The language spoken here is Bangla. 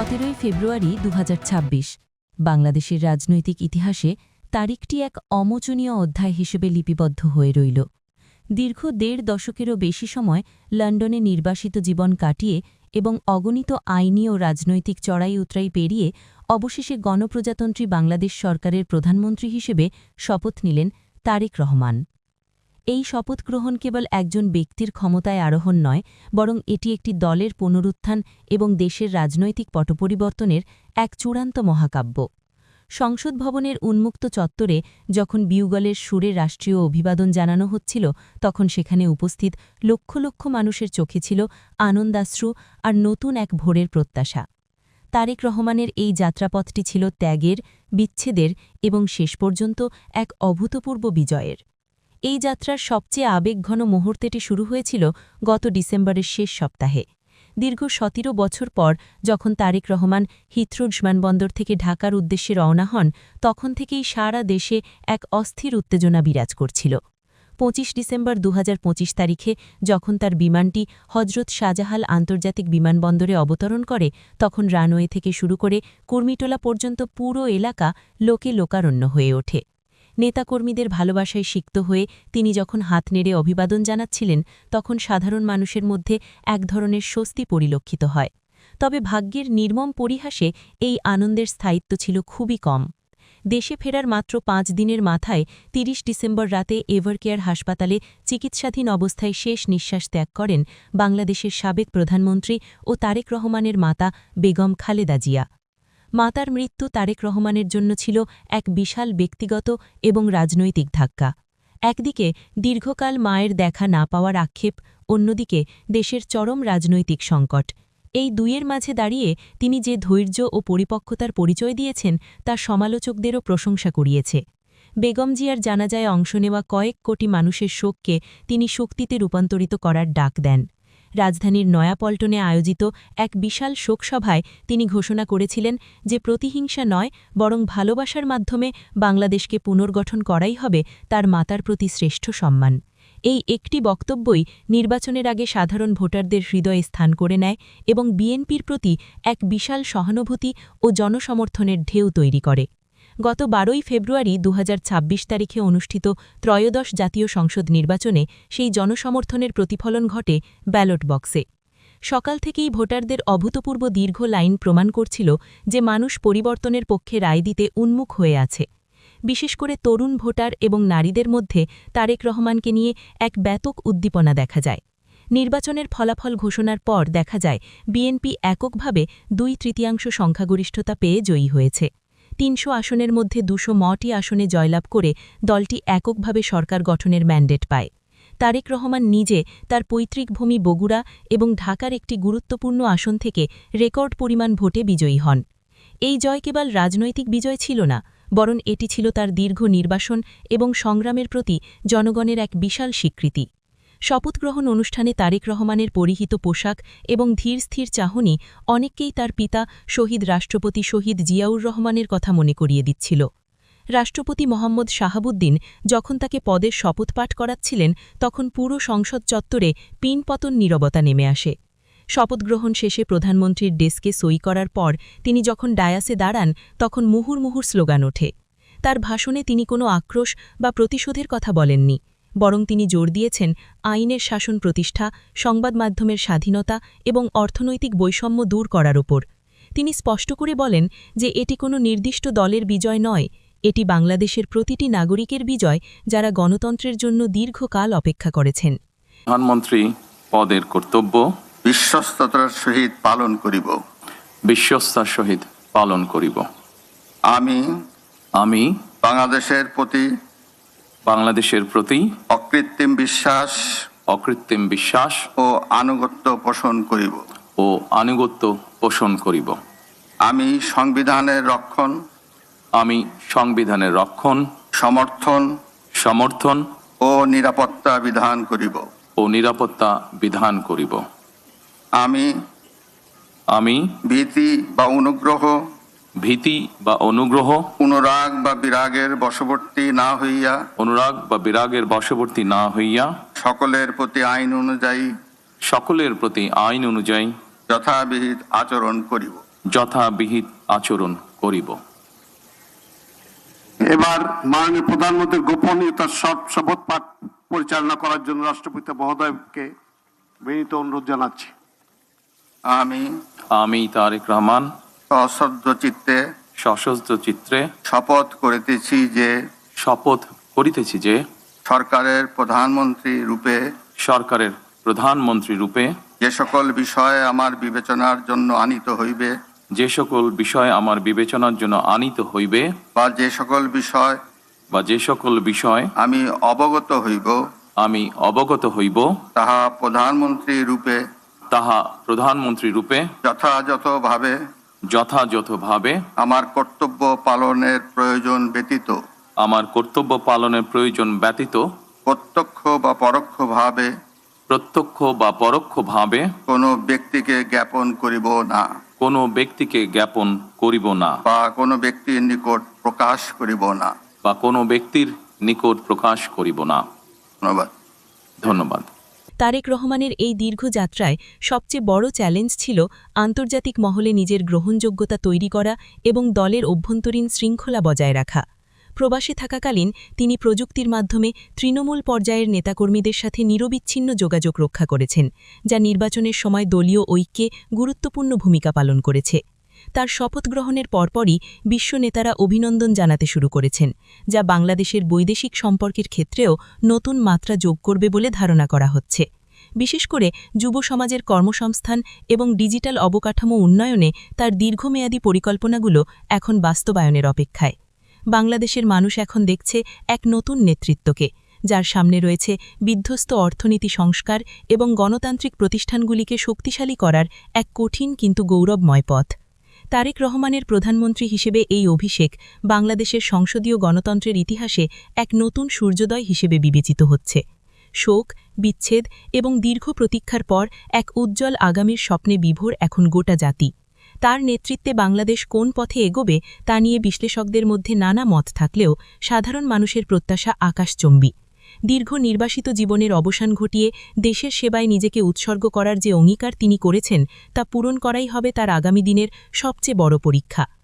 17 ফেব্রুয়ারি 2026 বাংলাদেশের রাজনৈতিক ইতিহাসে তারিখটি এক অমোচনীয় অধ্যায় হিসেবে লিপিবদ্ধ হয়ে রইল। দীর্ঘ ১.৫ দশকেরও বেশি সময় লন্ডনে নির্বাসিত জীবন কাটিয়ে এবং অগণিত আইনি ও রাজনৈতিক চড়াই উতরাই পেরিয়ে অবশেষে গণপ্রজাতন্ত্রী বাংলাদেশ সরকারের প্রধানমন্ত্রী হিসেবে শপথ নিলেন তারেক রহমান। এই শপথ গ্রহণ কেবল একজন ব্যক্তির ক্ষমতায় আরোহণ নয়, বরং এটি একটি দলের পুনরুত্থান এবং দেশের রাজনৈতিক পটপরিবর্তনের এক চূড়ান্ত মহাকাব্য। সংসদ ভবনের উন্মুক্ত চত্বরে যখন বিউগলের সুরে রাষ্ট্রীয় অভিবাদন জানানো হচ্ছিল, তখন সেখানে উপস্থিত লক্ষ লক্ষ মানুষের চোখে ছিল আনন্দাশ্রু আর নতুন এক ভোরের প্রত্যাশা। তারেক রহমানের এই যাত্রাপথটি ছিল ত্যাগের, বিচ্ছেদের এবং শেষ পর্যন্ত এক অভূতপূর্ব বিজয়ের। এই যাত্রার সবচেয়ে আবেগঘন মুহূর্তটি শুরু হয়েছিল গত ডিসেম্বরের শেষ সপ্তাহে। দীর্ঘ ১৭ বছর পর যখন তারেক রহমান হিথ্রো বিমানবন্দর থেকে ঢাকার উদ্দেশ্যে রওনা হন, তখন থেকেই সারা দেশে এক অস্থির উত্তেজনা বিরাজ করছিল। ২৫ ডিসেম্বর ২০২৫ তারিখে যখন তার বিমানটি হজরত শাহজালাল আন্তর্জাতিক বিমানবন্দরে অবতরণ করে, তখন রানওয়ে থেকে শুরু করে কুর্মিটোলা পর্যন্ত পুরো এলাকা লোকে লোকারণ্য হয়ে ওঠে। নেতাকর্মীদের ভালোবাসায় সিক্ত হয়ে তিনি যখন হাত নেড়ে অভিবাদন জানাচ্ছিলেন, তখন সাধারণ মানুষের মধ্যে এক ধরনের স্বস্তি পরিলক্ষিত হয়। তবে ভাগ্যের নির্মম পরিহাসে এই আনন্দের স্থায়িত্ব ছিল খুবই কম। দেশে ফেরার মাত্র ৫ দিনের মাথায় ৩০ ডিসেম্বর রাতে এভারকেয়ার হাসপাতালে চিকিৎসাধীন অবস্থায় শেষ নিঃশ্বাস ত্যাগ করেন বাংলাদেশের সাবেক প্রধানমন্ত্রী ও তারেক রহমানের মাতা বেগম খালেদা জিয়া। মাতার মৃত্যু তারেক রহমানের জন্য ছিল এক বিশাল ব্যক্তিগত এবং রাজনৈতিক ধাক্কা। একদিকে দীর্ঘকাল মায়ের দেখা না পাওয়ার আক্ষেপ, অন্যদিকে দেশের চরম রাজনৈতিক সংকট। এই দুইয়ের মাঝে দাঁড়িয়ে তিনি যে ধৈর্য ও পরিপক্কতার পরিচয় দিয়েছেন, তা সমালোচকদেরও প্রশংসা কুড়িয়েছে। বেগম জিয়ার জানাজায় অংশ নেওয়া কয়েক কোটি মানুষের শোককে তিনি শক্তিতে রূপান্তরিত করার ডাক দেন। রাজধানীর নয়াপল্টনে আয়োজিত এক বিশাল শোকসভায় তিনি ঘোষণা করেছিলেন যে প্রতিহিংসা নয়, বরং ভালোবাসার মাধ্যমে বাংলাদেশকে পুনর্গঠন করাই হবে তার মাতার প্রতি শ্রেষ্ঠ সম্মান। এই একটি বক্তব্যই নির্বাচনের আগে সাধারণ ভোটারদের হৃদয়ে স্থান করে নেয় এবং বিএনপির প্রতি এক বিশাল সহানুভূতি ও জনসমর্থনের ঢেউ তৈরি করে। গত ১২ ফেব্রুয়ারি ২০২৬ তারিখে অনুষ্ঠিত ত্রয়োদশ জাতীয় সংসদ নির্বাচনে সেই জনসমর্থনের প্রতিফলন ঘটে ব্যালট বক্সে। সকাল থেকেই ভোটারদের অভূতপূর্ব দীর্ঘ লাইন প্রমাণ করছিল যে মানুষ পরিবর্তনের পক্ষে রায় দিতে উন্মুখ হয়ে আছে। বিশেষ করে তরুণ ভোটার এবং নারীদের মধ্যে তারেক রহমানকে নিয়ে এক ব্যাপক উদ্দীপনা দেখা যায়। নির্বাচনের ফলাফল ঘোষণার পর দেখা যায় বিএনপি এককভাবে ২/৩ সংখ্যাগরিষ্ঠতা পেয়ে জয়ী হয়েছে। ৩০০ আসনের মধ্যে ২০০টি আসনে জয়লাভ করে দলটি এককভাবে সরকার গঠনের ম্যান্ডেট পায়। তারেক রহমান নিজে তার পৈতৃক ভূমি বগুড়া এবং ঢাকার একটি গুরুত্বপূর্ণ আসন থেকে রেকর্ড পরিমাণ ভোটে বিজয়ী হন। এই জয় কেবল রাজনৈতিক বিজয় ছিল না, বরং এটি ছিল তার দীর্ঘ নির্বাসন এবং সংগ্রামের প্রতি জনগণের এক বিশাল স্বীকৃতি। শপথগ্রহণ অনুষ্ঠানে তারেক রহমানের পরিহিত পোশাক এবং ধীর স্থির চাহনি অনেককেই তার পিতা শহীদ রাষ্ট্রপতি শহীদ জিয়াউর রহমানের কথা মনে করিয়ে দিচ্ছিল। রাষ্ট্রপতি মোহাম্মদ শাহাবুদ্দিন যখন তাকে পদের শপথপাঠ করাচ্ছিলেন, তখন পুরো সংসদ চত্বরে পিনপতন নীরবতা নেমে আসে। শপথগ্রহণ শেষে প্রধানমন্ত্রীর ডেস্কে সই করার পর তিনি যখন ডায়াসে দাঁড়ান, তখন মুহুর্মুহুর স্লোগান ওঠে। তার ভাষণে তিনি কোনো আক্রোশ বা প্রতিশোধের কথা বলেননি, বরং তিনি জোর দিয়েছেন আইনের শাসন প্রতিষ্ঠা, সংবাদ মাধ্যমের স্বাধীনতা এবং অর্থনৈতিক বৈষম্য দূর করার ওপর। তিনি স্পষ্ট করে বলেন যে এটি কোনো নির্দিষ্ট দলের বিজয় নয়, এটি বাংলাদেশের প্রতিটি নাগরিকের বিজয়, যারা গণতন্ত্রের জন্য দীর্ঘকাল অপেক্ষা করেছেন। প্রধানমন্ত্রী পদের কর্তব্য বিশ্বস্ততার সহিত পালন করিব। বিশ্বস্তার সহিত পালন করিব। আমি বাংলাদেশের প্রতি অকৃত্রিম বিশ্বাস ও আনুগত্য পোষণ করিব। আমি সংবিধানের রক্ষণ, সমর্থন ও নিরাপত্তা বিধান করিব। আমি ভীতি বা অনুগ্রহ, অনুরাগ বা বিরাগের বশবর্তী না হইয়া সকলের প্রতি আইন অনুযায়ী যথাবিহিত যথাবিহিত আচরণ করিব। এবার মাননীয় প্রধানমন্ত্রীর গোপনীয়তার শপথ পাঠ পরিচালনা করার জন্য রাষ্ট্রপতি মহোদয়কে বিনীত অনুরোধ জানাচ্ছি। আমি তারেক রহমান সশ্রদ্ধ চিত্তে সশস্ত্র চিত্রে শপথ করিতেছি যে সরকারের প্রধানমন্ত্রী রূপে যে সকল বিষয় আমার বিবেচনার জন্য আনিত হইবে বা যে সকল বিষয় আমি অবগত হইব তাহা প্রধানমন্ত্রী রূপে যথাযথভাবে আমার কর্তব্য পালনের প্রয়োজন ব্যতীত প্রত্যক্ষ বা পরোক্ষভাবে কোনো ব্যক্তিকে জ্ঞাপন করিব না বা কোনো ব্যক্তির নিকট প্রকাশ করিব না। ধন্যবাদ। তারেক রহমানের এই দীর্ঘ যাত্রায় সবচেয়ে বড় চ্যালেঞ্জ ছিল আন্তর্জাতিক মহলে নিজের গ্রহণযোগ্যতা তৈরি করা এবং দলের অভ্যন্তরীণ শৃঙ্খলা বজায় রাখা। প্রবাসে থাকাকালীন তিনি প্রযুক্তির মাধ্যমে তৃণমূল পর্যায়ের নেতাকর্মীদের সাথে নিরবিচ্ছিন্ন যোগাযোগ রক্ষা করেছেন, যা নির্বাচনের সময় দলীয় ঐক্যে গুরুত্বপূর্ণ ভূমিকা পালন করেছে। তার শপথ গ্রহণের পরপরই বিশ্ব নেতারা অভিনন্দন জানাতে শুরু করেছেন, যা বাংলাদেশের বৈদেশিক সম্পর্কের ক্ষেত্রেও নতুন মাত্রা যোগ করবে বলে ধারণা করা হচ্ছে। বিশেষ করে যুব সমাজের কর্মসংস্থান এবং ডিজিটাল অবকাঠামো উন্নয়নে তার দীর্ঘমেয়াদী পরিকল্পনাগুলো এখন বাস্তবায়নের অপেক্ষায়। বাংলাদেশের মানুষ এখন দেখছে এক নতুন নেতৃত্বকে, যার সামনে রয়েছে বিধ্বস্ত অর্থনীতি সংস্কার এবং গণতান্ত্রিক প্রতিষ্ঠানগুলিকে শক্তিশালী করার এক কঠিন কিন্তু গৌরবময় পথ। তারেক রহমানের প্রধানমন্ত্রী হিসেবে এই অভিষেক বাংলাদেশের সংসদীয় গণতন্ত্রের ইতিহাসে এক নতুন সূর্যোদয় হিসেবে বিবেচিত হচ্ছে। শোক, বিচ্ছেদ এবং দীর্ঘ প্রতীক্ষার পর এক উজ্জ্বল আগামীর স্বপ্নে বিভোর এখন গোটা জাতি। তার নেতৃত্বে বাংলাদেশ কোন পথে এগোবে তা নিয়ে বিশ্লেষকদের মধ্যে নানা মত থাকলেও সাধারণ মানুষের প্রত্যাশা আকাশচুম্বী। দীর্ঘ নির্বাসিত জীবনের অবসান ঘটিয়ে দেশের সেবায় নিজেকে উৎসর্গ করার যে অঙ্গীকার তিনি করেছেন তা পূরণ করাই হবে তার আগামী দিনের সবচেয়ে বড় পরীক্ষা।